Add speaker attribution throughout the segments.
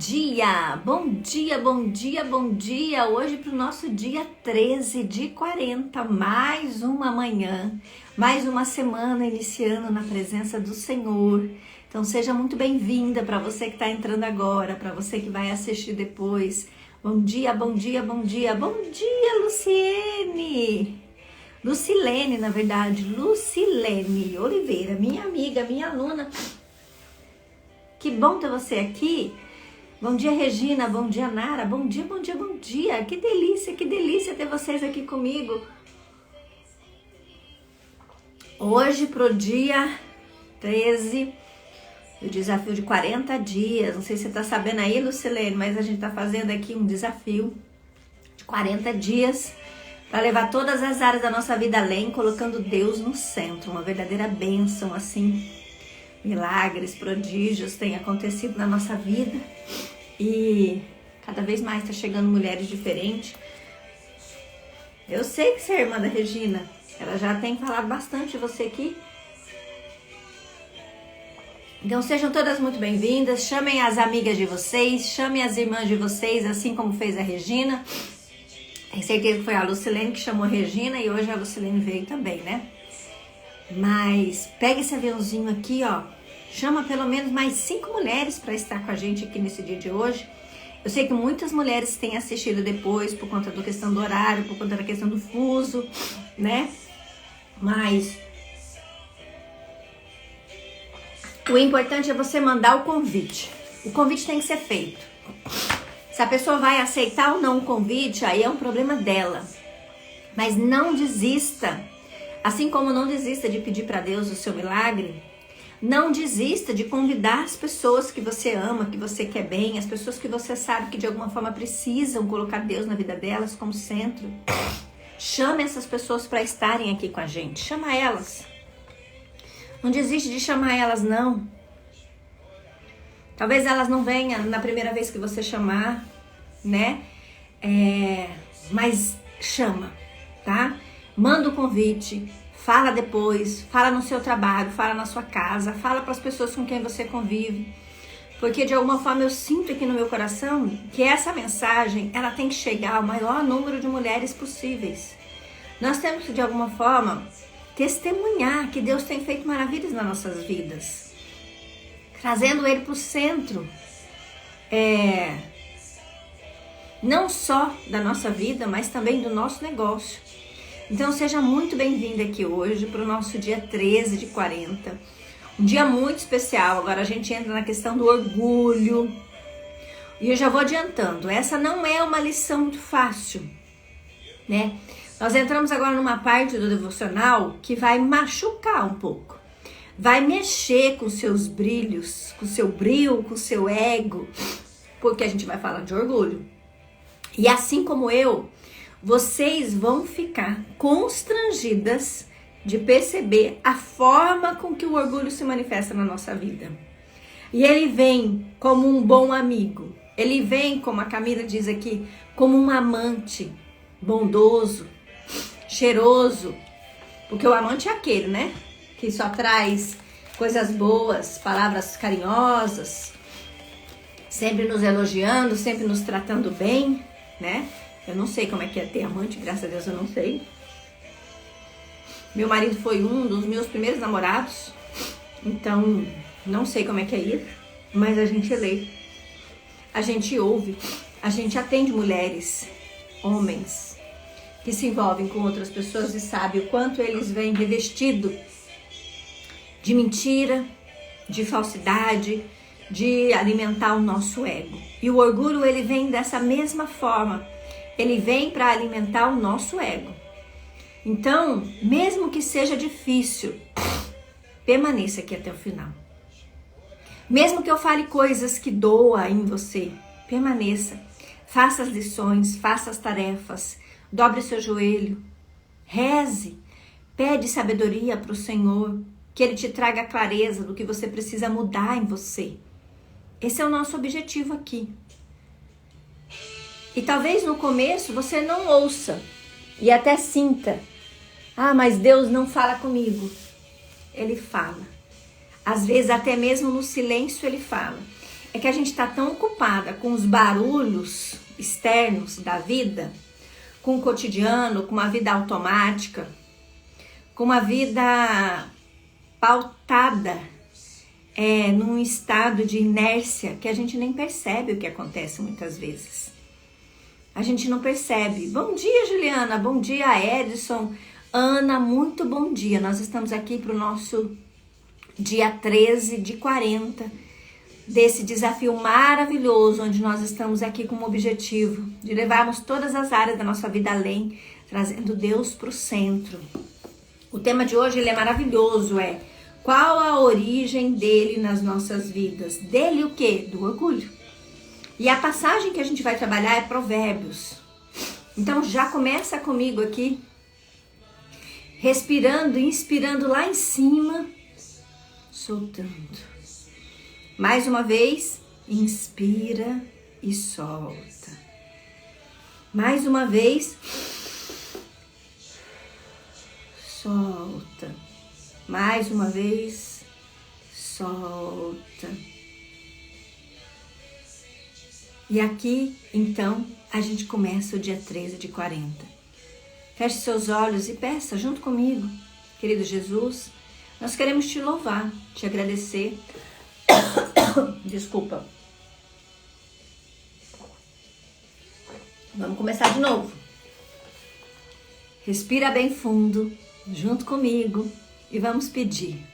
Speaker 1: dia! Bom dia, bom dia, bom dia! Hoje para o nosso dia 13 de 40, mais uma manhã, mais uma semana iniciando na presença do Senhor. Então seja muito bem-vinda para você que está entrando agora, para você que vai assistir depois. Bom dia, bom dia, bom dia! Bom dia, Luciene! Lucilene, na verdade, Lucilene Oliveira, minha amiga, minha aluna. Que bom ter você aqui. Bom dia, Regina. Bom dia, Nara. Bom dia, bom dia, bom dia. Que delícia ter vocês aqui comigo. Hoje pro dia 13, o desafio de 40 dias. Não sei se você tá sabendo aí, Lucilene, mas a gente tá fazendo aqui um desafio de 40 dias para levar todas as áreas da nossa vida além, colocando Deus no centro. Uma verdadeira bênção, assim. Milagres, prodígios têm acontecido na nossa vida e cada vez mais está chegando mulheres diferentes. Eu sei que você é irmã da Regina, ela já tem falado bastante de você aqui. Então sejam todas muito bem-vindas, chamem as amigas de vocês, chamem as irmãs de vocês, assim como fez a Regina. Tenho certeza que foi a Lucilene que chamou a Regina e hoje a Lucilene veio também, né? Mas pega esse aviãozinho aqui, ó. Chama pelo menos mais 5 mulheres para estar com a gente aqui nesse dia de hoje. Eu sei que muitas mulheres têm assistido depois por conta da questão do horário, por conta da questão do fuso, né? Mas o importante é você mandar o convite. O convite tem que ser feito. Se a pessoa vai aceitar ou não o convite, aí é um problema dela. Mas não desista. Assim como não desista de pedir para Deus o seu milagre, não desista de convidar as pessoas que você ama, que você quer bem, as pessoas que você sabe que de alguma forma precisam colocar Deus na vida delas como centro. Chame essas pessoas para estarem aqui com a gente. Chama elas. Não desiste de chamar elas, não. Talvez elas não venham na primeira vez que você chamar, né? Mas chama, tá? Manda o convite, fala depois, fala no seu trabalho, fala na sua casa, fala para as pessoas com quem você convive. Porque de alguma forma eu sinto aqui no meu coração que essa mensagem, ela tem que chegar ao maior número de mulheres possíveis. Nós temos que de alguma forma testemunhar que Deus tem feito maravilhas nas nossas vidas. Trazendo Ele para o centro. Não só da nossa vida, mas também do nosso negócio. Então seja muito bem-vinda aqui hoje para o nosso dia 13 de 40. Um dia muito especial. Agora a gente entra na questão do orgulho. E eu já vou adiantando. Essa não é uma lição muito fácil, né? Nós entramos agora numa parte do devocional que vai machucar um pouco. Vai mexer com seus brilhos, com seu brilho, com seu ego. Porque a gente vai falar de orgulho. E assim como eu, vocês vão ficar constrangidas de perceber a forma com que o orgulho se manifesta na nossa vida. E ele vem como um bom amigo. Ele vem, como a Camila diz aqui, como um amante bondoso, cheiroso. Porque o amante é aquele, né? Que só traz coisas boas, palavras carinhosas, sempre nos elogiando, sempre nos tratando bem, né? Eu não sei como é que é ter amante, graças a Deus eu não sei. Meu marido foi um dos meus primeiros namorados, então não sei como é que é isso, mas a gente lê, a gente ouve, a gente atende mulheres, homens que se envolvem com outras pessoas e sabe o quanto eles vêm revestidos de mentira, de falsidade, de alimentar o nosso ego. E o orgulho, ele vem dessa mesma forma. Ele vem para alimentar o nosso ego. Então, mesmo que seja difícil, permaneça aqui até o final. Mesmo que eu fale coisas que doa em você, permaneça. Faça as lições, faça as tarefas, dobre seu joelho, reze, pede sabedoria para o Senhor, que Ele te traga clareza do que você precisa mudar em você. Esse é o nosso objetivo aqui. E talvez no começo você não ouça e até sinta. Ah, mas Deus não fala comigo. Ele fala. Às vezes até mesmo no silêncio Ele fala. é que a gente está tão ocupada com os barulhos externos da vida, com o cotidiano, com uma vida automática, com uma vida pautada num estado de inércia que a gente nem percebe o que acontece muitas vezes. A gente não percebe. Bom dia, Juliana. Bom dia, Edson. Ana, muito bom dia. Nós estamos aqui para o nosso dia 13 de 40, desse desafio maravilhoso, onde nós estamos aqui com o objetivo de levarmos todas as áreas da nossa vida além, trazendo Deus para o centro. O tema de hoje ele é maravilhoso, qual a origem dele nas nossas vidas? Dele o quê? Do orgulho. E a passagem que a gente vai trabalhar é Provérbios. Então já começa comigo aqui, respirando, inspirando lá em cima, soltando. Mais uma vez, inspira e solta. Mais uma vez, solta. Mais uma vez, solta. E aqui, então, a gente começa o dia 13 de 40. Feche seus olhos e peça junto comigo, querido Jesus, nós queremos te louvar, te agradecer. Desculpa. Vamos começar de novo. Respira bem fundo, junto comigo, e vamos pedir.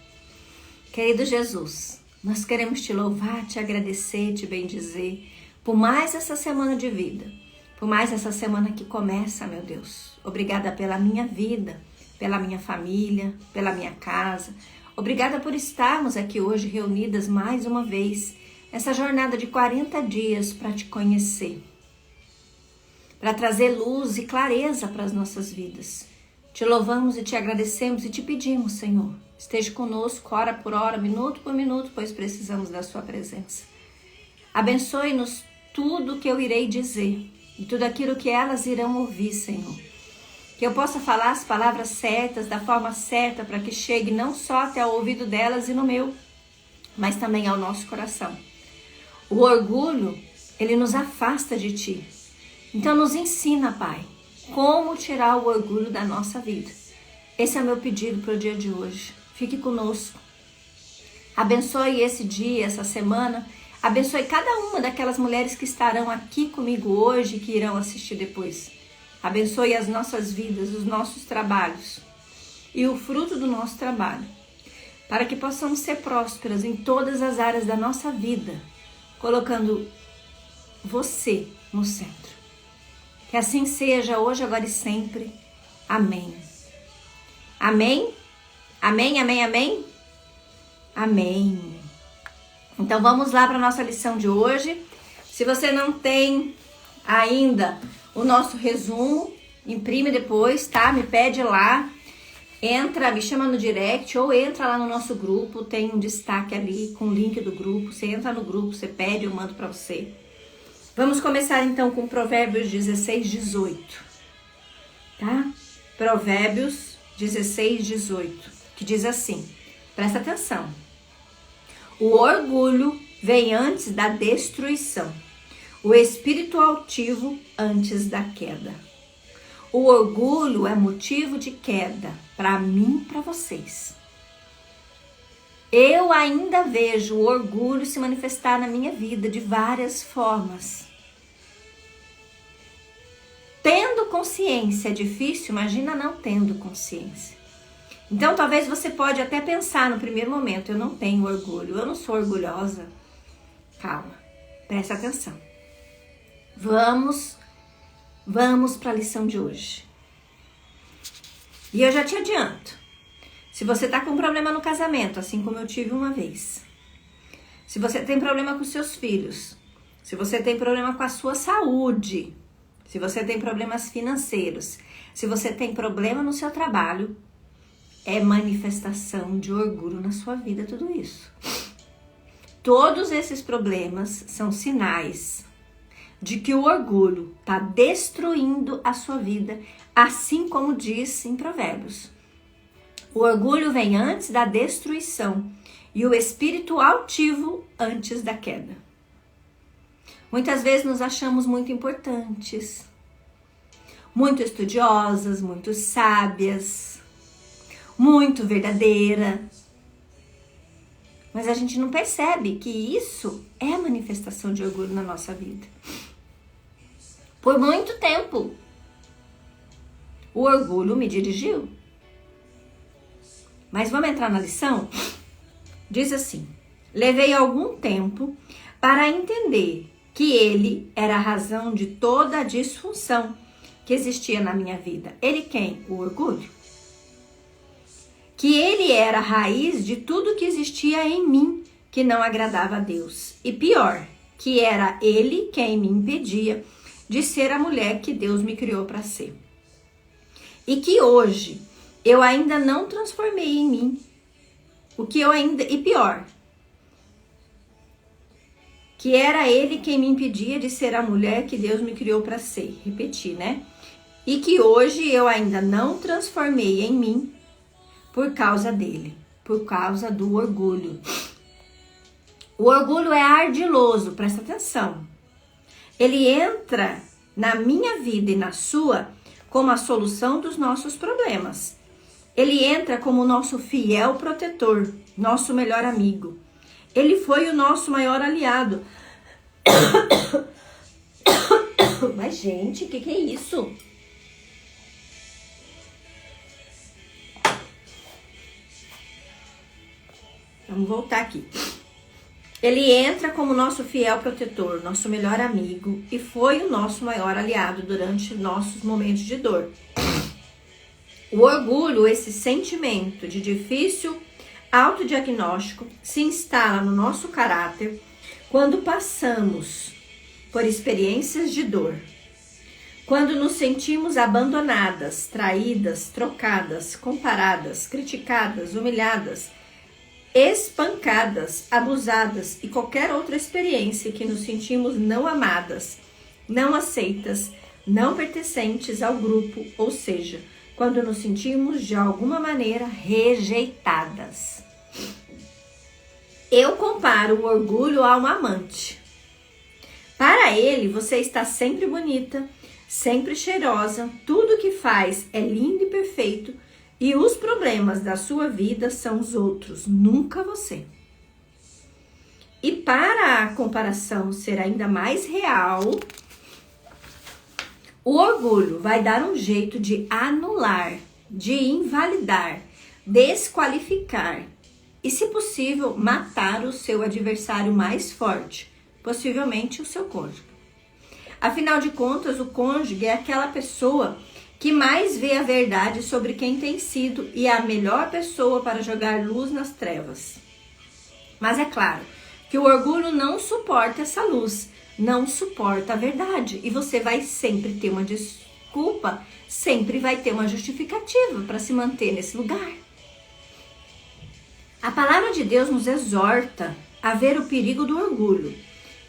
Speaker 1: Querido Jesus, nós queremos te louvar, te agradecer, te bendizer por mais essa semana de vida, por mais essa semana que começa, meu Deus. Obrigada pela minha vida, pela minha família, pela minha casa. Obrigada por estarmos aqui hoje reunidas mais uma vez, nessa jornada de 40 dias para te conhecer, para trazer luz e clareza para as nossas vidas. Te louvamos e te agradecemos e te pedimos, Senhor, esteja conosco hora por hora, minuto por minuto, pois precisamos da sua presença. Abençoe-nos tudo que eu irei dizer e tudo aquilo que elas irão ouvir, Senhor. Que eu possa falar as palavras certas, da forma certa, para que chegue não só até o ouvido delas e no meu, mas também ao nosso coração. O orgulho, ele nos afasta de Ti. Então nos ensina, Pai, como tirar o orgulho da nossa vida. Esse é o meu pedido para o dia de hoje. Fique conosco. Abençoe esse dia, essa semana. Abençoe cada uma daquelas mulheres que estarão aqui comigo hoje e que irão assistir depois. Abençoe as nossas vidas, os nossos trabalhos e o fruto do nosso trabalho, para que possamos ser prósperas em todas as áreas da nossa vida, colocando você no centro. Que assim seja hoje, agora e sempre. Amém. Amém? Amém, amém, amém? Amém. Então vamos lá para a nossa lição de hoje. Se você não tem ainda o nosso resumo, imprime depois, tá? Me pede lá, entra, me chama no direct ou entra lá no nosso grupo, tem um destaque ali com o link do grupo. Você entra no grupo, você pede, eu mando para você. Vamos começar então com Provérbios 16, 18, tá? Provérbios 16, 18, que diz assim, presta atenção. O orgulho vem antes da destruição, o espírito altivo antes da queda. O orgulho é motivo de queda para mim e para vocês. Eu ainda vejo o orgulho se manifestar na minha vida de várias formas. Tendo consciência é difícil, imagina não tendo consciência. Então talvez você pode até pensar no primeiro momento, eu não tenho orgulho, eu não sou orgulhosa. Calma, preste atenção. Vamos para a lição de hoje. E eu já te adianto, se você está com problema no casamento, assim como eu tive uma vez, se você tem problema com seus filhos, se você tem problema com a sua saúde, se você tem problemas financeiros, se você tem problema no seu trabalho, é manifestação de orgulho na sua vida tudo isso. Todos esses problemas são sinais de que o orgulho está destruindo a sua vida, assim como diz em Provérbios. O orgulho vem antes da destruição e o espírito altivo antes da queda. Muitas vezes nos achamos muito importantes, muito estudiosas, muito sábias, muito verdadeira. Mas a gente não percebe que isso é manifestação de orgulho na nossa vida. Por muito tempo, o orgulho me dirigiu. Mas vamos entrar na lição? Diz assim: levei algum tempo para entender que ele era a razão de toda a disfunção que existia na minha vida. Ele quem? O orgulho. Que ele era a raiz de tudo que existia em mim que não agradava a Deus. E pior, que era ele quem me impedia de ser a mulher que Deus me criou para ser. E que hoje eu ainda não transformei em mim. E pior, que era ele quem me impedia de ser a mulher que Deus me criou para ser. Repetir, né? E que hoje eu ainda não transformei em mim por causa dele, por causa do orgulho. O orgulho é ardiloso, presta atenção. Ele entra na minha vida e na sua como a solução dos nossos problemas. Ele entra como nosso fiel protetor, nosso melhor amigo. Ele foi o nosso maior aliado. Mas, gente, o que é isso? Vamos voltar aqui. Ele entra como nosso fiel protetor, nosso melhor amigo e foi o nosso maior aliado durante nossos momentos de dor. O orgulho, esse sentimento de difícil autodiagnóstico, se instala no nosso caráter quando passamos por experiências de dor. Quando nos sentimos abandonadas, traídas, trocadas, comparadas, criticadas, humilhadas, espancadas, abusadas e qualquer outra experiência que nos sentimos não amadas, não aceitas, não pertencentes ao grupo, ou seja, quando nos sentimos de alguma maneira rejeitadas. Eu comparo o orgulho a um amante. Para ele, você está sempre bonita, sempre cheirosa, tudo que faz é lindo e perfeito, e os problemas da sua vida são os outros, nunca você. E para a comparação ser ainda mais real, o orgulho vai dar um jeito de anular, de invalidar, desqualificar e, se possível, matar o seu adversário mais forte, possivelmente o seu cônjuge. Afinal de contas, o cônjuge é aquela pessoa que mais vê a verdade sobre quem tem sido e é a melhor pessoa para jogar luz nas trevas. Mas é claro que o orgulho não suporta essa luz, não suporta a verdade e você vai sempre ter uma desculpa, sempre vai ter uma justificativa para se manter nesse lugar. A palavra de Deus nos exorta a ver o perigo do orgulho,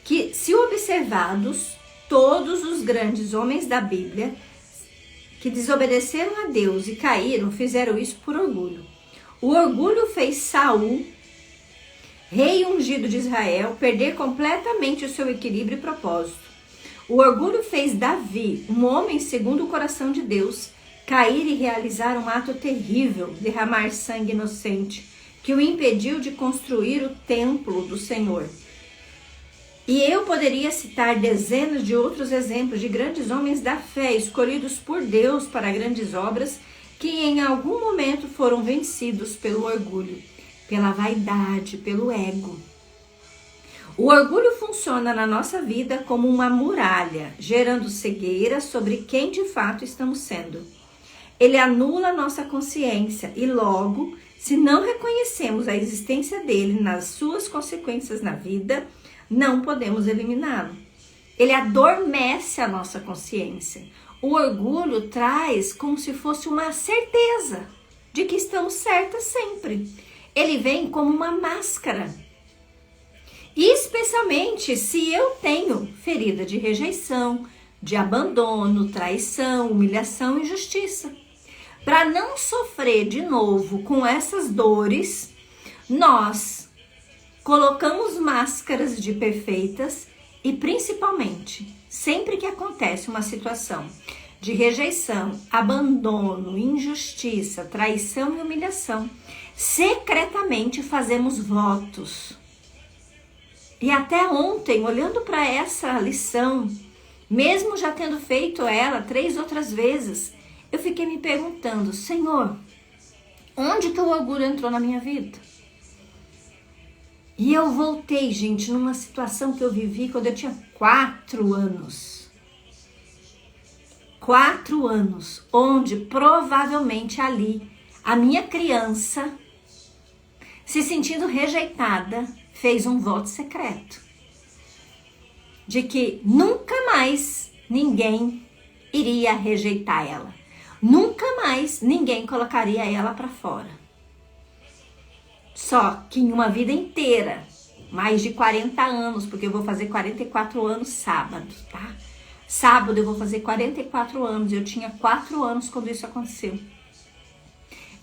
Speaker 1: que, se observados, todos os grandes homens da Bíblia que desobedeceram a Deus e caíram, fizeram isso por orgulho. O orgulho fez Saul, rei ungido de Israel, perder completamente o seu equilíbrio e propósito. O orgulho fez Davi, um homem segundo o coração de Deus, cair e realizar um ato terrível, derramar sangue inocente, que o impediu de construir o templo do Senhor. E eu poderia citar dezenas de outros exemplos de grandes homens da fé, escolhidos por Deus para grandes obras, que em algum momento foram vencidos pelo orgulho, pela vaidade, pelo ego. O orgulho funciona na nossa vida como uma muralha, gerando cegueira sobre quem de fato estamos sendo. Ele anula nossa consciência e logo, se não reconhecemos a existência dele nas suas consequências na vida, não podemos eliminá-lo. Ele adormece a nossa consciência. O orgulho traz como se fosse uma certeza de que estamos certas sempre. Ele vem como uma máscara. E especialmente se eu tenho ferida de rejeição, de abandono, traição, humilhação e injustiça. Para não sofrer de novo com essas dores, nós colocamos máscaras de perfeitas E principalmente, sempre que acontece uma situação de rejeição, abandono, injustiça, traição e humilhação, secretamente fazemos votos. E até ontem, olhando para essa lição, mesmo já tendo feito ela 3 outras vezes, eu fiquei me perguntando, Senhor, onde que o orgulho entrou na minha vida? E eu voltei, gente, numa situação que eu vivi quando eu tinha 4 anos. 4 anos, onde provavelmente ali a minha criança, se sentindo rejeitada, fez um voto secreto de que nunca mais ninguém iria rejeitar ela. Nunca mais ninguém colocaria ela para fora. Só que em uma vida inteira, mais de 40 anos, porque eu vou fazer 44 anos sábado, tá? Sábado eu vou fazer 44 anos, eu tinha 4 anos quando isso aconteceu.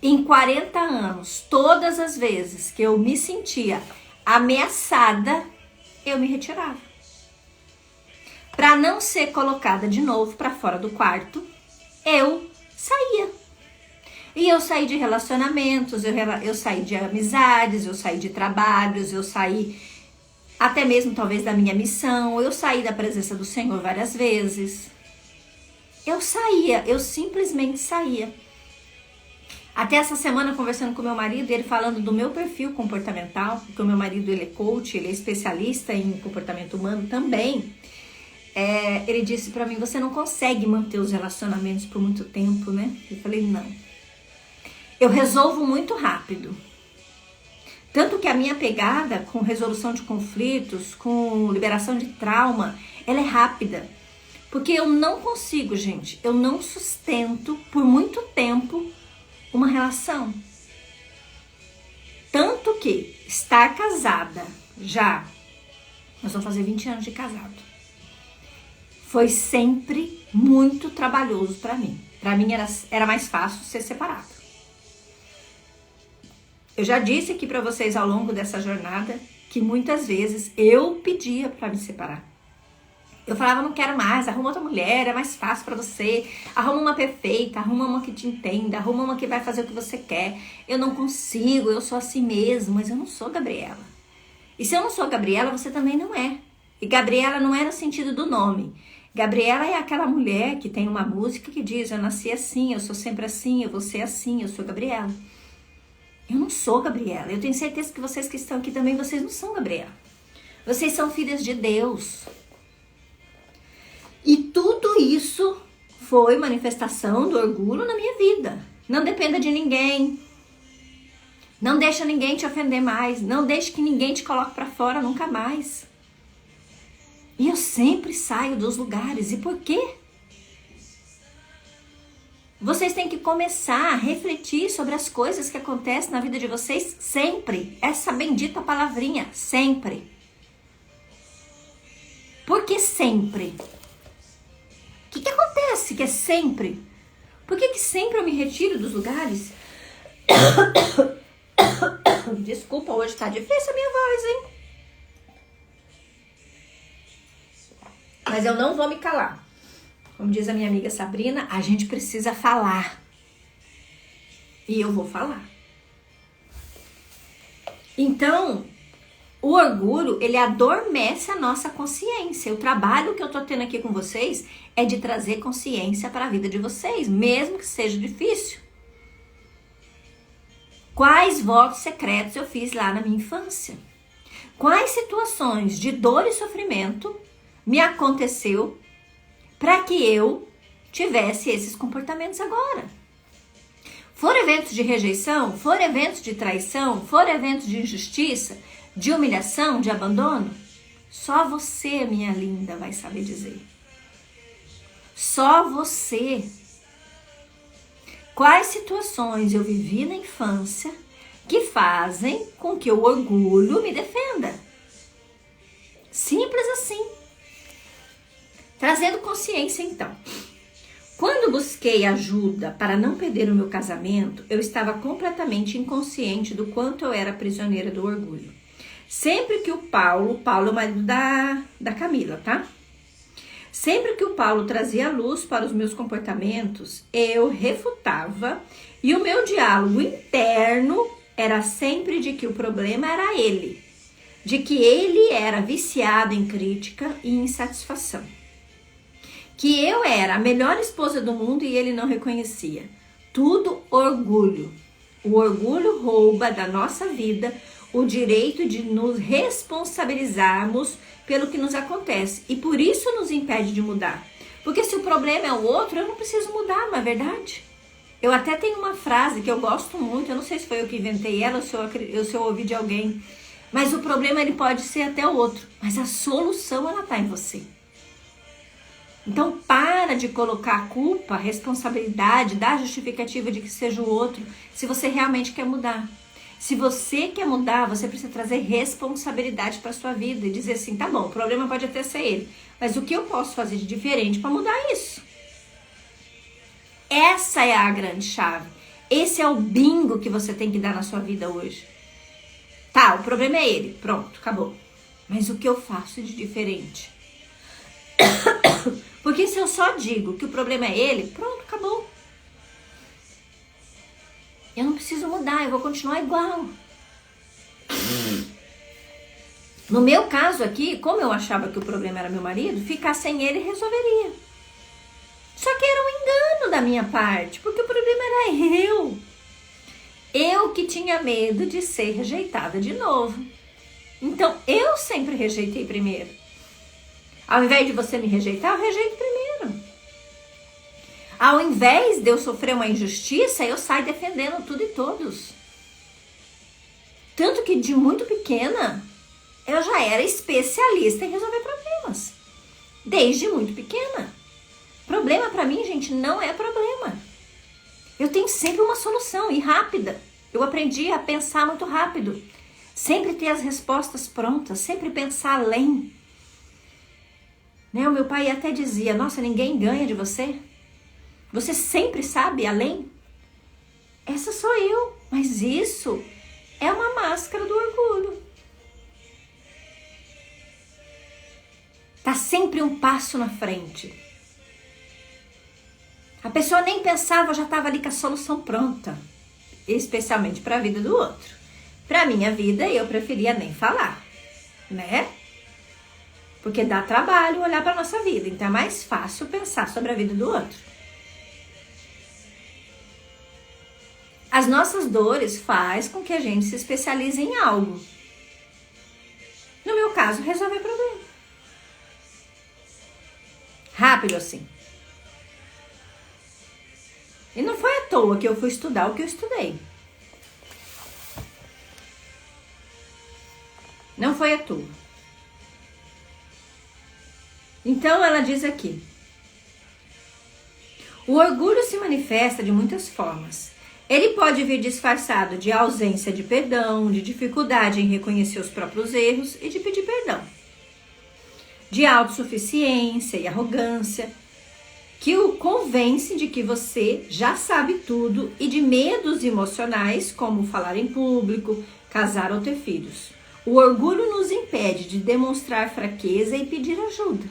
Speaker 1: Em 40 anos, todas as vezes que eu me sentia ameaçada, eu me retirava. Para não ser colocada de novo para fora do quarto, eu saía. E eu saí de relacionamentos, eu saí de amizades, eu saí de trabalhos, eu saí até mesmo talvez da minha missão, eu saí da presença do Senhor várias vezes. Eu saía, eu simplesmente saía. Até essa semana conversando com meu marido, ele falando do meu perfil comportamental, porque o meu marido ele é coach, ele é especialista em comportamento humano também. Ele disse pra mim, você não consegue manter os relacionamentos por muito tempo, né? Eu falei, não. Eu resolvo muito rápido. Tanto que a minha pegada com resolução de conflitos, com liberação de trauma, ela é rápida. Porque eu não consigo, gente, eu não sustento por muito tempo uma relação. Tanto que estar casada já, nós vamos fazer 20 anos de casado, foi sempre muito trabalhoso para mim. Para mim era mais fácil ser separado. Eu já disse aqui para vocês ao longo dessa jornada que muitas vezes eu pedia para me separar. Eu falava, não quero mais, arruma outra mulher, é mais fácil para você, arruma uma perfeita, arruma uma que te entenda, arruma uma que vai fazer o que você quer. Eu não consigo, eu sou assim mesmo, mas eu não sou Gabriela. E se eu não sou Gabriela, você também não é. E Gabriela não é no sentido do nome. Gabriela é aquela mulher que tem uma música que diz, eu nasci assim, eu sou sempre assim, eu vou ser assim, eu sou Gabriela. Eu não sou Gabriela. Eu tenho certeza que vocês que estão aqui também, vocês não são Gabriela. Vocês são filhas de Deus. E tudo isso foi manifestação do orgulho na minha vida. Não dependa de ninguém. Não deixa ninguém te ofender mais. Não deixe que ninguém te coloque para fora nunca mais. E eu sempre saio dos lugares. E por quê? Vocês têm que começar a refletir sobre as coisas que acontecem na vida de vocês sempre. Essa bendita palavrinha, sempre. Por que sempre? O que acontece que é sempre? Por que sempre eu me retiro dos lugares? Desculpa, hoje tá difícil a minha voz, hein? Mas eu não vou me calar. Como diz a minha amiga Sabrina, a gente precisa falar. E eu vou falar. Então, o orgulho, ele adormece a nossa consciência. O trabalho que eu tô tendo aqui com vocês é de trazer consciência para a vida de vocês, mesmo que seja difícil. Quais votos secretos eu fiz lá na minha infância? Quais situações de dor e sofrimento me aconteceu para que eu tivesse esses comportamentos agora? For eventos de rejeição, for eventos de traição, for eventos de injustiça, de humilhação, de abandono, só você, minha linda, vai saber dizer. Só você. Quais situações eu vivi na infância que fazem com que o orgulho me defenda? Simples assim. Trazendo consciência, então. Quando busquei ajuda para não perder o meu casamento, eu estava completamente inconsciente do quanto eu era prisioneira do orgulho. Sempre que o Paulo é o marido da Camila, tá? Sempre que o Paulo trazia luz para os meus comportamentos, eu refutava e o meu diálogo interno era sempre de que o problema era ele, de que ele era viciado em crítica e insatisfação, que eu era a melhor esposa do mundo e ele não reconhecia. Tudo orgulho. O orgulho rouba da nossa vida o direito de nos responsabilizarmos pelo que nos acontece e por isso nos impede de mudar. Porque se o problema é o outro, eu não preciso mudar, não é verdade? Eu até tenho uma frase que eu gosto muito, eu não sei se foi eu que inventei ela ou se eu ouvi de alguém, mas o problema ele pode ser até o outro, mas a solução ela está em você. Então para de colocar a culpa, a responsabilidade, dar justificativa de que seja o outro, se você realmente quer mudar. Se você quer mudar, você precisa trazer responsabilidade para sua vida e dizer assim, tá bom, o problema pode até ser ele, mas o que eu posso fazer de diferente para mudar isso? Essa é a grande chave. Esse é o bingo que você tem que dar na sua vida hoje. Tá, o problema é ele, pronto, acabou. Mas o que eu faço de diferente? Porque se eu só digo que o problema é ele, pronto, acabou. Eu não preciso mudar, eu vou continuar igual. No meu caso aqui, como eu achava que o problema era meu marido, ficar sem ele resolveria. Só que era um engano da minha parte, porque o problema era eu. Eu que tinha medo de ser rejeitada de novo. Então, eu sempre rejeitei primeiro. Ao invés de você me rejeitar, eu rejeito primeiro. Ao invés de eu sofrer uma injustiça, eu saio defendendo tudo e todos. Tanto que de muito pequena, eu já era especialista em resolver problemas. Desde muito pequena. Problema pra mim, gente, não é problema. Eu tenho sempre uma solução e rápida. Eu aprendi a pensar muito rápido. Sempre ter as respostas prontas, sempre pensar além. Né? O meu pai até dizia, nossa, ninguém ganha de você. Você sempre sabe além. Essa sou eu, mas isso é uma máscara do orgulho. Tá sempre um passo na frente. A pessoa nem pensava, já estava ali com a solução pronta. Especialmente para a vida do outro. Para minha vida, eu preferia nem falar, né? Porque dá trabalho olhar para nossa vida. Então é mais fácil pensar sobre a vida do outro. As nossas dores faz com que a gente se especialize em algo. No meu caso, resolver problema. Rápido assim. E não foi à toa que eu fui estudar o que eu estudei. Não foi à toa. Então ela diz aqui. O orgulho se manifesta de muitas formas. Ele pode vir disfarçado de ausência de perdão, de dificuldade em reconhecer os próprios erros e de pedir perdão. De autossuficiência e arrogância, que o convence de que você já sabe tudo e de medos emocionais, como falar em público, casar ou ter filhos. O orgulho nos impede de demonstrar fraqueza e pedir ajuda.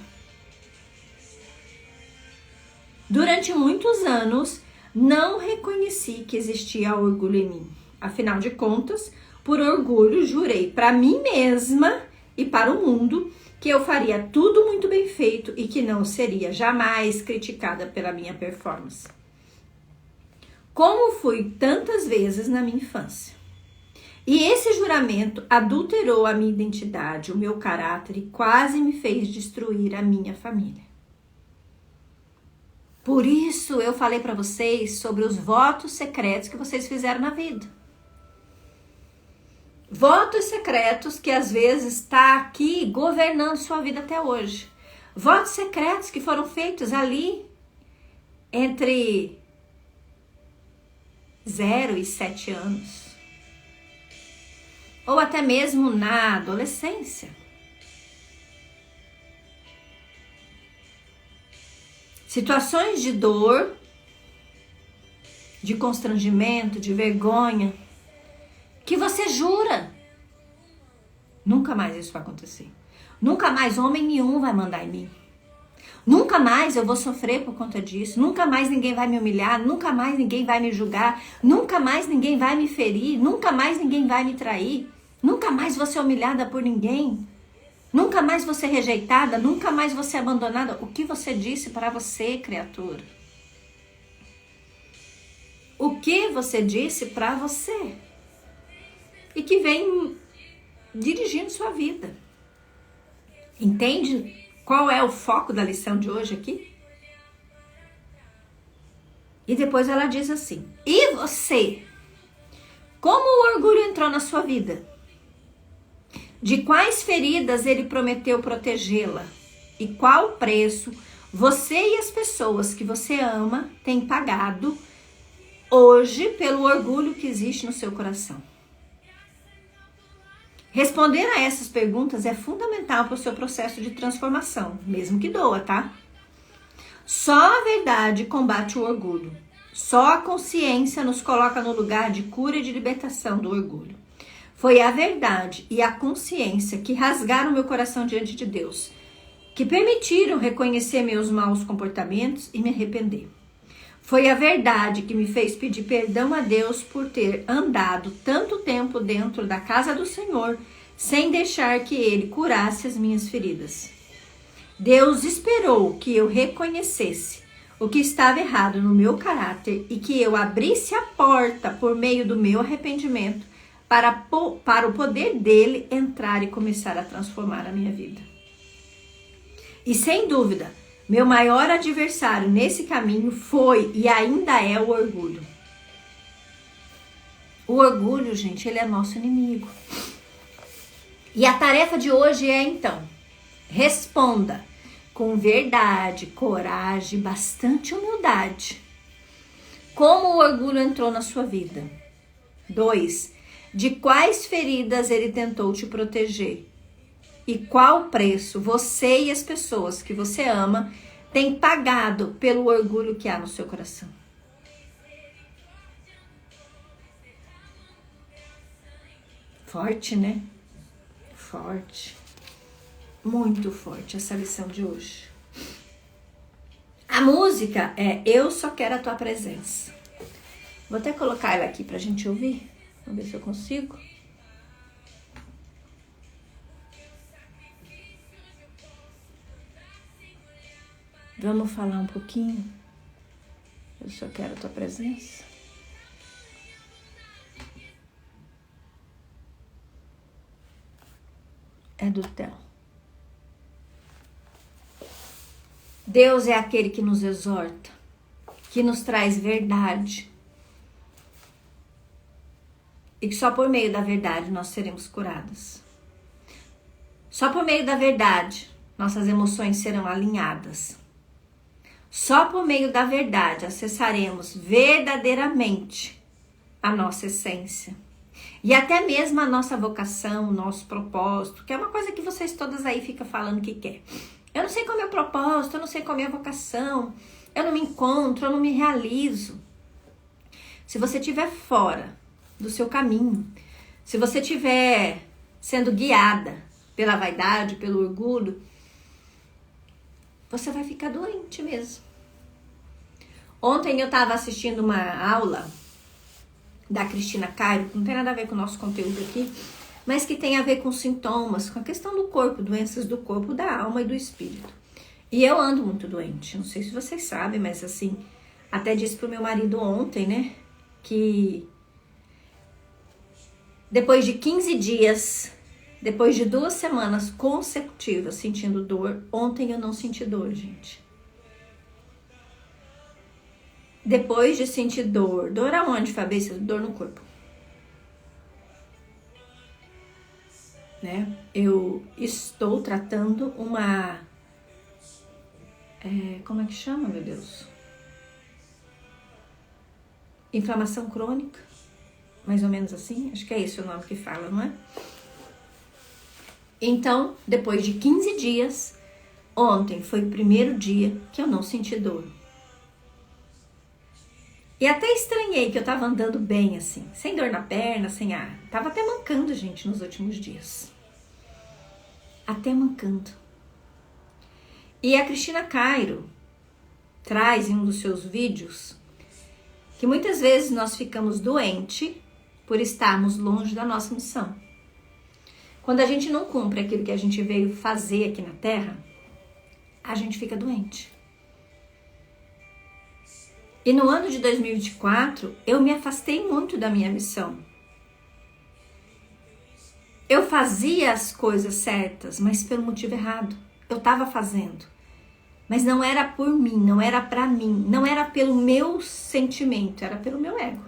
Speaker 1: Durante muitos anos, não reconheci que existia orgulho em mim. Afinal de contas, por orgulho, jurei para mim mesma e para o mundo que eu faria tudo muito bem feito e que não seria jamais criticada pela minha performance. Como fui tantas vezes na minha infância. E esse juramento adulterou a minha identidade, o meu caráter e quase me fez destruir a minha família. Por isso eu falei para vocês sobre os votos secretos que vocês fizeram na vida. Votos secretos que às vezes está aqui governando sua vida até hoje. Votos secretos que foram feitos ali entre 0 e 7 anos. Ou até mesmo na adolescência. Situações de dor, de constrangimento, de vergonha, que você jura Nunca mais isso vai acontecer. Nunca mais homem nenhum vai mandar em mim. Nunca mais eu vou sofrer por conta disso. Nunca mais ninguém vai me humilhar. Nunca mais ninguém vai me julgar. Nunca mais ninguém vai me ferir. Nunca mais ninguém vai me trair. Nunca mais vou ser humilhada por ninguém. Nunca mais vou ser rejeitada. Nunca mais vou ser abandonada. O que você disse para você, criatura? O que você disse para você? E que vem dirigindo sua vida. Entende qual é o foco da lição de hoje aqui? E depois ela diz assim: e você? Como o orgulho entrou na sua vida? De quais feridas ele prometeu protegê-la? E qual preço você e as pessoas que você ama têm pagado hoje pelo orgulho que existe no seu coração? Responder a essas perguntas é fundamental para o seu processo de transformação, mesmo que doa, tá? Só a verdade combate o orgulho. Só a consciência nos coloca no lugar de cura e de libertação do orgulho. Foi a verdade e a consciência que rasgaram meu coração diante de Deus, que permitiram reconhecer meus maus comportamentos e me arrepender. Foi a verdade que me fez pedir perdão a Deus por ter andado tanto tempo dentro da casa do Senhor, sem deixar que Ele curasse as minhas feridas. Deus esperou que eu reconhecesse o que estava errado no meu caráter e que eu abrisse a porta por meio do meu arrependimento para o poder dele entrar e começar a transformar a minha vida. E sem dúvida, meu maior adversário nesse caminho foi e ainda é o orgulho. O orgulho, gente, ele é nosso inimigo. E a tarefa de hoje é, então, responda com verdade, coragem, bastante humildade. Como o orgulho entrou na sua vida? 2. De quais feridas ele tentou te proteger? E qual preço você e as pessoas que você ama têm pagado pelo orgulho que há no seu coração? Forte, né? Forte. Muito forte essa lição de hoje. A música é Eu Só Quero a Tua Presença. Vou até colocar ela aqui pra gente ouvir. Vamos ver se eu consigo. Vamos falar um pouquinho. Eu só quero a tua presença. É do Theo. Deus é aquele que nos exorta, que nos traz verdade. E que só por meio da verdade nós seremos curadas. Só por meio da verdade nossas emoções serão alinhadas. Só por meio da verdade acessaremos verdadeiramente a nossa essência. E até mesmo a nossa vocação, o nosso propósito, que é uma coisa que vocês todas aí ficam falando que quer. Eu não sei qual é o meu propósito, eu não sei qual é a minha vocação, eu não me encontro, eu não me realizo. Se você estiver fora do seu caminho, se você estiver sendo guiada pela vaidade, pelo orgulho, você vai ficar doente mesmo. Ontem eu estava assistindo uma aula da Cristina Cairo, que não tem nada a ver com o nosso conteúdo aqui, mas que tem a ver com sintomas, com a questão do corpo, doenças do corpo, da alma e do espírito. E eu ando muito doente, não sei se vocês sabem, mas assim, até disse pro meu marido ontem, né, que depois de 15 dias, depois de 2 semanas consecutivas sentindo dor, ontem eu não senti dor, gente. Depois de sentir dor, dor aonde, Fabrícia? Dor no corpo. Né? Eu estou tratando uma... como é que chama, meu Deus? Inflamação crônica. Mais ou menos assim. Acho que é esse o nome que fala, não é? Então, depois de 15 dias, ontem foi o primeiro dia que eu não senti dor. E até estranhei que eu tava andando bem, assim, sem dor na perna, sem ar. Tava até mancando, gente, nos últimos dias. até mancando. E a Cristina Cairo traz em um dos seus vídeos que muitas vezes nós ficamos doentes por estarmos longe da nossa missão. Quando a gente não cumpre aquilo que a gente veio fazer aqui na Terra, a gente fica doente. E no ano de 2024, eu me afastei muito da minha missão. Eu fazia as coisas certas, mas pelo motivo errado. Eu estava fazendo, mas não era por mim, não era para mim, não era pelo meu sentimento, era pelo meu ego.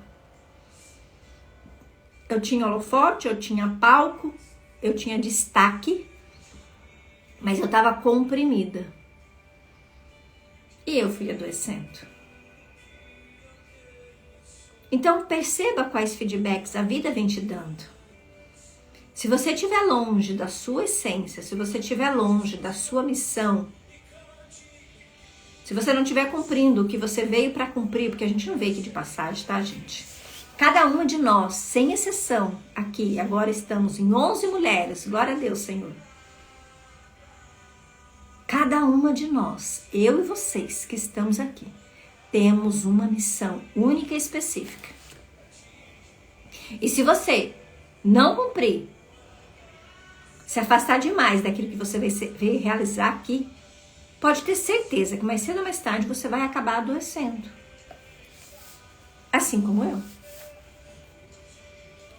Speaker 1: Eu tinha holofote, eu tinha palco, eu tinha destaque, mas eu estava comprimida. E eu fui adoecendo. Então perceba quais feedbacks a vida vem te dando. Se você estiver longe da sua essência, se você estiver longe da sua missão, se você não estiver cumprindo o que você veio para cumprir, porque a gente não veio aqui de passagem, tá, gente? Cada uma de nós, sem exceção, aqui, agora estamos em 11 mulheres, glória a Deus, Senhor. Cada uma de nós, eu e vocês que estamos aqui, temos uma missão única e específica. E se você não cumprir, se afastar demais daquilo que você veio realizar aqui, pode ter certeza que mais cedo ou mais tarde você vai acabar adoecendo. Assim como eu.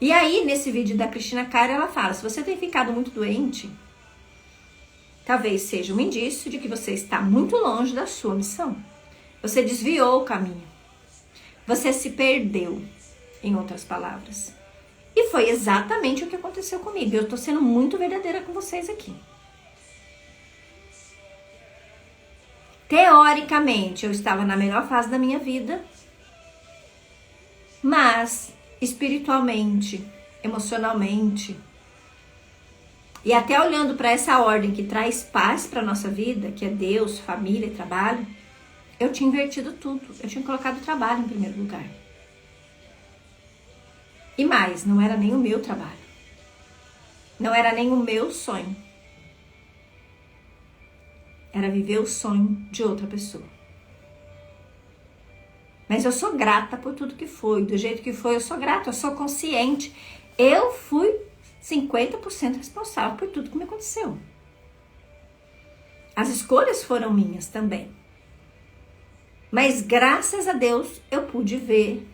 Speaker 1: E aí, nesse vídeo da Cristina Cairo, ela fala, se você tem ficado muito doente, talvez seja um indício de que você está muito longe da sua missão. Você desviou o caminho. Você se perdeu, em outras palavras. E foi exatamente o que aconteceu comigo. Eu estou sendo muito verdadeira com vocês aqui. Teoricamente, eu estava na melhor fase da minha vida, mas espiritualmente, emocionalmente, e até olhando para essa ordem que traz paz para a nossa vida, que é Deus, família e trabalho, eu tinha invertido tudo. Eu tinha colocado o trabalho em primeiro lugar. E mais, não era nem o meu trabalho. Não era nem o meu sonho. Era viver o sonho de outra pessoa. Mas eu sou grata por tudo que foi. Do jeito que foi, eu sou grata. Eu sou consciente. Eu fui 50% responsável por tudo que me aconteceu. As escolhas foram minhas também. Mas graças a Deus eu pude ver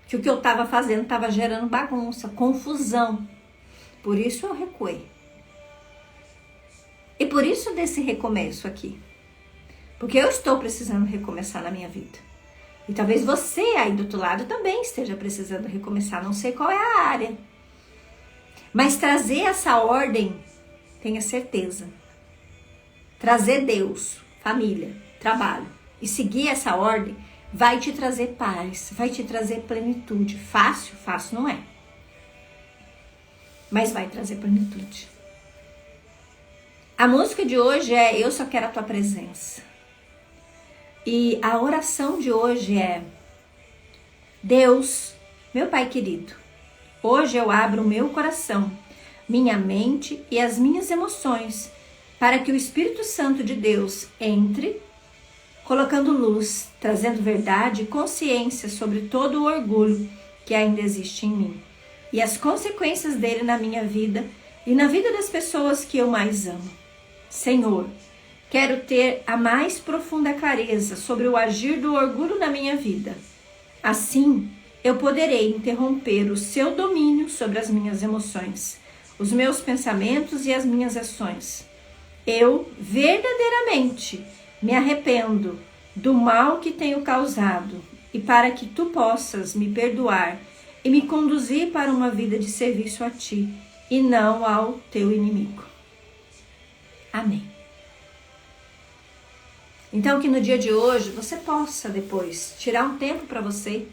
Speaker 1: que o que eu estava fazendo estava gerando bagunça, confusão. Por isso eu recuei. E por isso desse recomeço aqui. Porque eu estou precisando recomeçar na minha vida. E talvez você aí do outro lado também esteja precisando recomeçar. Não sei qual é a área. Mas trazer essa ordem, tenha certeza. Trazer Deus, família, trabalho e seguir essa ordem vai te trazer paz, vai te trazer plenitude. Fácil? Fácil não é. Mas vai trazer plenitude. A música de hoje é Eu Só Quero a Tua Presença. E a oração de hoje é: Deus, meu Pai querido, hoje eu abro o meu coração, minha mente e as minhas emoções para que o Espírito Santo de Deus entre, colocando luz, trazendo verdade e consciência sobre todo o orgulho que ainda existe em mim e as consequências dele na minha vida e na vida das pessoas que eu mais amo. Senhor, quero ter a mais profunda clareza sobre o agir do orgulho na minha vida. Assim, eu poderei interromper o seu domínio sobre as minhas emoções, os meus pensamentos e as minhas ações. Eu verdadeiramente me arrependo do mal que tenho causado e para que tu possas me perdoar e me conduzir para uma vida de serviço a ti e não ao teu inimigo. Amém. Então que no dia de hoje você possa depois tirar um tempo para você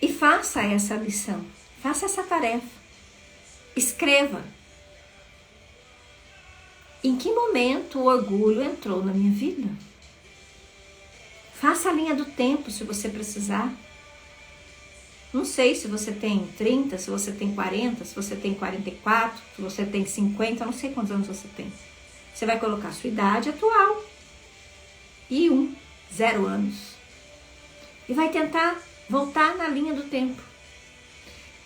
Speaker 1: e faça essa lição, faça essa tarefa, escreva. Em que momento o orgulho entrou na minha vida? Faça a linha do tempo se você precisar. Não sei se você tem 30, se você tem 40, se você tem 44, se você tem 50, não sei quantos anos você tem. Você vai colocar a sua idade atual e 0 anos. E vai tentar voltar na linha do tempo.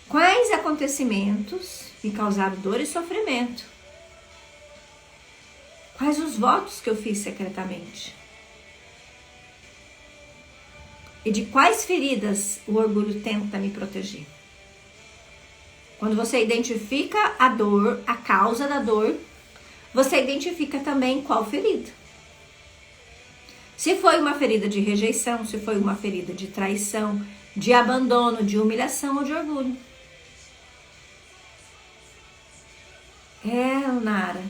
Speaker 1: Quais acontecimentos me causaram dor e sofrimento? Quais os votos que eu fiz secretamente? E de quais feridas o orgulho tenta me proteger? Quando você identifica a dor, a causa da dor, você identifica também qual ferida. Se foi uma ferida de rejeição, se foi uma ferida de traição, de abandono, de humilhação ou de orgulho. Nara,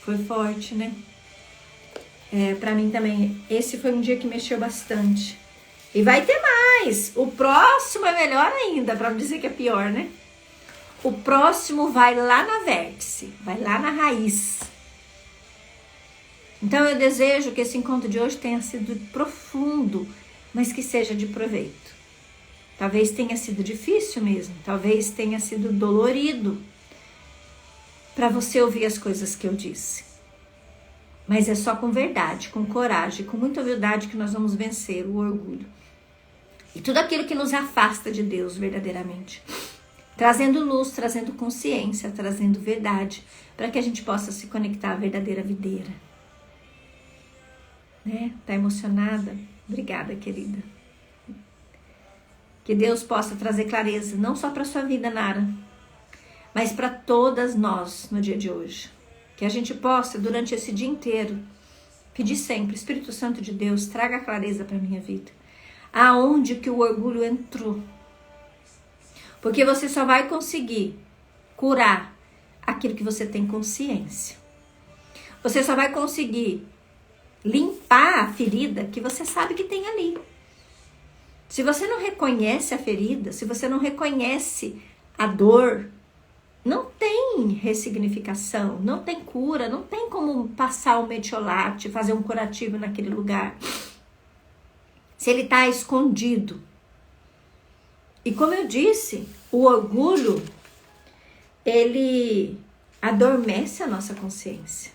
Speaker 1: foi forte, né? Pra mim também, esse foi um dia que mexeu bastante. E vai ter mais. O próximo é melhor ainda, pra não dizer que é pior, né? O próximo vai lá na vértice, vai lá na raiz. Então eu desejo que esse encontro de hoje tenha sido profundo, mas que seja de proveito. Talvez tenha sido difícil mesmo, talvez tenha sido dolorido para você ouvir as coisas que eu disse. Mas é só com verdade, com coragem, com muita humildade que nós vamos vencer o orgulho. E tudo aquilo que nos afasta de Deus verdadeiramente. Trazendo luz, trazendo consciência, trazendo verdade, para que a gente possa se conectar à verdadeira videira. Né? Tá emocionada? Obrigada, querida. Que Deus possa trazer clareza, não só para sua vida, Nara, mas para todas nós no dia de hoje. Que a gente possa, durante esse dia inteiro, pedir sempre, Espírito Santo de Deus, traga clareza para minha vida. Aonde que o orgulho entrou? Porque você só vai conseguir curar aquilo que você tem consciência. Você só vai conseguir limpar a ferida que você sabe que tem ali. Se você não reconhece a ferida, se você não reconhece a dor, não tem ressignificação, não tem cura, não tem como passar o metiolate, fazer um curativo naquele lugar. Se ele está escondido. E como eu disse, o orgulho, ele adormece a nossa consciência.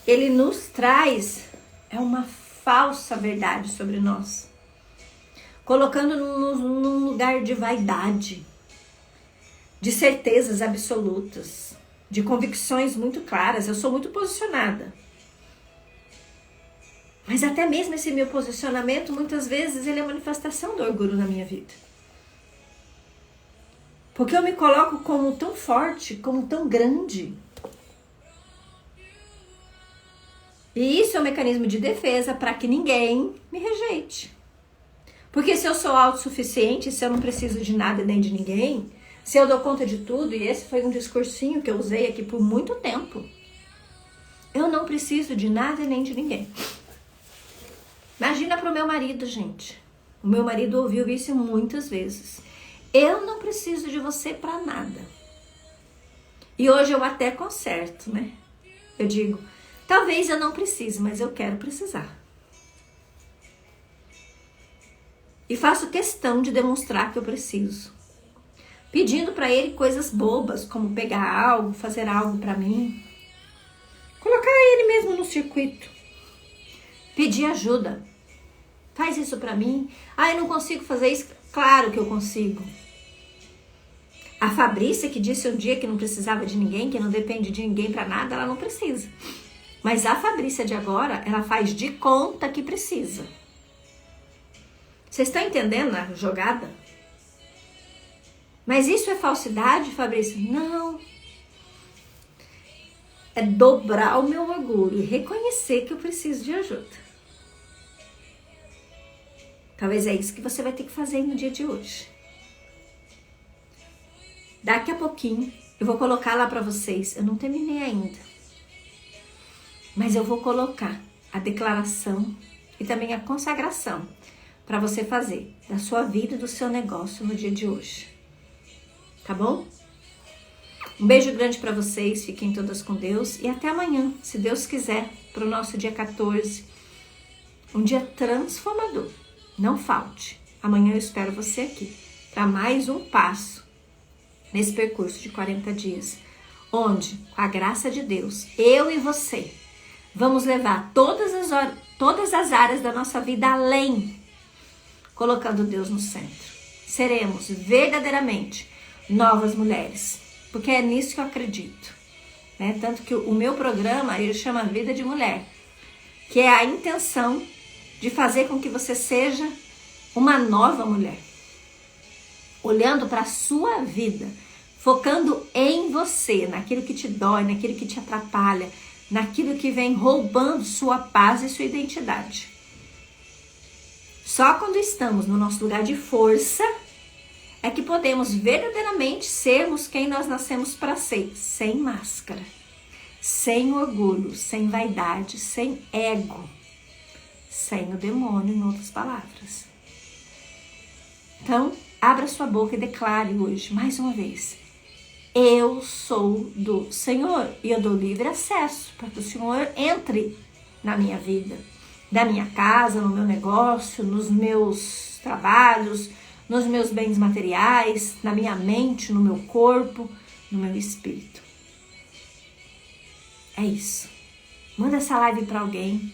Speaker 1: Ele nos traz uma falsa verdade sobre nós, colocando num lugar de vaidade, de certezas absolutas, de convicções muito claras. Eu sou muito posicionada. Mas até mesmo esse meu posicionamento, muitas vezes, ele é manifestação do orgulho na minha vida. Porque eu me coloco como tão forte, como tão grande. E isso é um mecanismo de defesa para que ninguém me rejeite. Porque se eu sou autossuficiente, se eu não preciso de nada nem de ninguém, se eu dou conta de tudo, e esse foi um discursinho que eu usei aqui por muito tempo, eu não preciso de nada nem de ninguém. Imagina pro meu marido, gente. O meu marido ouviu isso muitas vezes. Eu não preciso de você para nada. E hoje eu até conserto, né? Eu digo, talvez eu não precise, mas eu quero precisar. E faço questão de demonstrar que eu preciso. Pedindo para ele coisas bobas, como pegar algo, fazer algo para mim. Colocar ele mesmo no circuito. Pedir ajuda. Faz isso para mim. Eu não consigo fazer isso. Claro que eu consigo. A Fabrícia, que disse um dia que não precisava de ninguém, que não depende de ninguém para nada, ela não precisa. Mas a Fabrícia de agora, ela faz de conta que precisa. Vocês estão entendendo a jogada? Mas isso é falsidade, Fabrícia? Não. É dobrar o meu orgulho e reconhecer que eu preciso de ajuda. Talvez é isso que você vai ter que fazer no dia de hoje. Daqui a pouquinho, eu vou colocar lá para vocês. Eu não terminei ainda. Mas eu vou colocar a declaração e também a consagração para você fazer da sua vida e do seu negócio no dia de hoje. Tá bom? Um beijo grande para vocês. Fiquem todas com Deus. E até amanhã, se Deus quiser, para o nosso dia 14. Um dia transformador. Não falte. Amanhã eu espero você aqui para mais um passo nesse percurso de 40 dias, onde, com a graça de Deus, eu e você vamos levar todas as áreas da nossa vida além, colocando Deus no centro. Seremos verdadeiramente novas mulheres, porque é nisso que eu acredito, né? Tanto que o meu programa, ele chama Vida de Mulher, que é a intenção de fazer com que você seja uma nova mulher, olhando para a sua vida, focando em você, naquilo que te dói, naquilo que te atrapalha, naquilo que vem roubando sua paz e sua identidade. Só quando estamos no nosso lugar de força é que podemos verdadeiramente sermos quem nós nascemos para ser, sem máscara, sem orgulho, sem vaidade, sem ego, sem o demônio, em outras palavras. Então, abra sua boca e declare hoje, mais uma vez: eu sou do Senhor e eu dou livre acesso para que o Senhor entre na minha vida, da minha casa, no meu negócio, nos meus trabalhos, nos meus bens materiais, na minha mente, no meu corpo, no meu espírito. É isso. Manda essa live para alguém.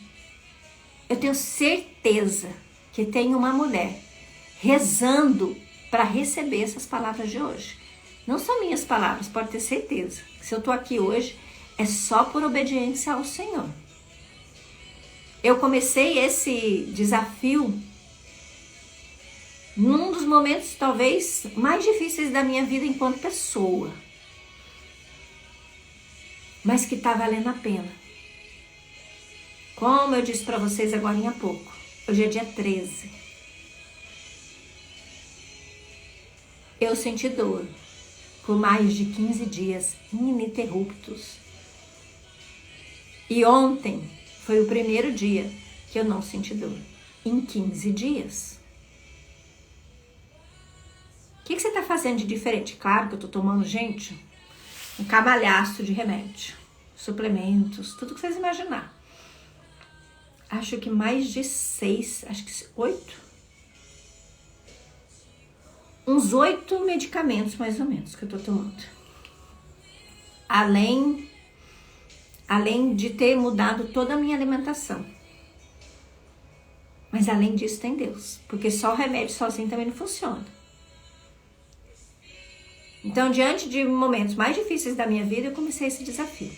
Speaker 1: Eu tenho certeza que tem uma mulher rezando para receber essas palavras de hoje. Não são minhas palavras, pode ter certeza. Se eu estou aqui hoje, é só por obediência ao Senhor. Eu comecei esse desafio num dos momentos talvez mais difíceis da minha vida enquanto pessoa, mas que está valendo a pena. Como eu disse para vocês agora há pouco, hoje é dia 13. Eu senti dor por mais de 15 dias ininterruptos. E ontem foi o primeiro dia que eu não senti dor, em 15 dias. O que você está fazendo de diferente? Claro que eu estou tomando, gente, um camalhaço de remédio, suplementos, tudo que vocês imaginar. Acho que mais de 6, acho que 8. Uns 8 medicamentos, mais ou menos, que eu tô tomando. Além de ter mudado toda a minha alimentação. Mas além disso tem Deus. Porque só o remédio sozinho também não funciona. Então, diante de momentos mais difíceis da minha vida, eu comecei esse desafio.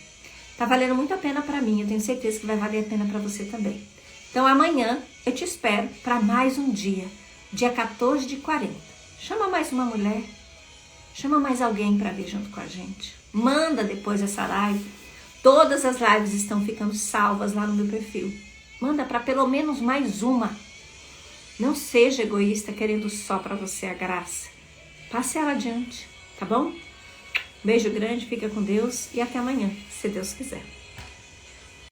Speaker 1: Tá valendo muito a pena pra mim, eu tenho certeza que vai valer a pena pra você também. Então, amanhã eu te espero para mais um dia 14 de 40. Chama mais uma mulher, chama mais alguém para vir junto com a gente. Manda depois essa live. Todas as lives estão ficando salvas lá no meu perfil. Manda para pelo menos mais uma. Não seja egoísta querendo só para você a graça. Passe ela adiante, tá bom? Beijo grande, fica com Deus e até amanhã, se Deus quiser.